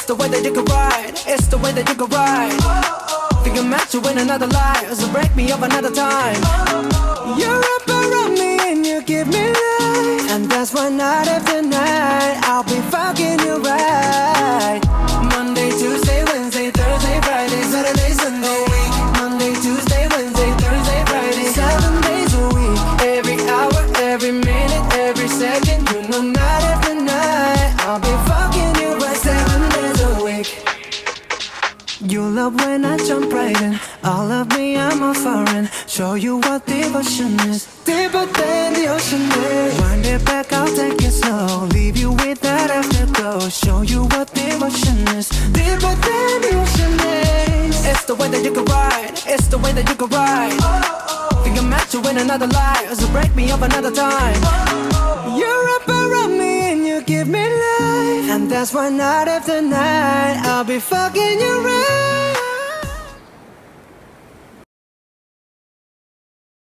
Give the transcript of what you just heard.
It's the way that you can ride. It's the way that you can ride. Think I'm meant to win another life, so break me up another time. You're up around me and you give me life, and that's why night after night I'll be fucking you right. Monday, Tuesday, Wednesday, Thursday, Friday, Saturday, Sunday. Monday, Tuesday, Wednesday, Thursday, Friday, 7 days a week. Every hour, every minute, every second. You know night after night I'll be fucking you right 7 days a week. You love when I jump right in. All of me, I'm a foreign. Show you what devotion is. Deeper than the ocean is. Wind it back, I'll take it slow. Leave you with that afterglow. Show you what devotion is. Deeper than the ocean is. It's the way that you can ride. It's the way that you can ride. Think I'm meant to win another life, so break me up another time. You're up around me and you give me life, and that's why night after night I'll be fucking you right.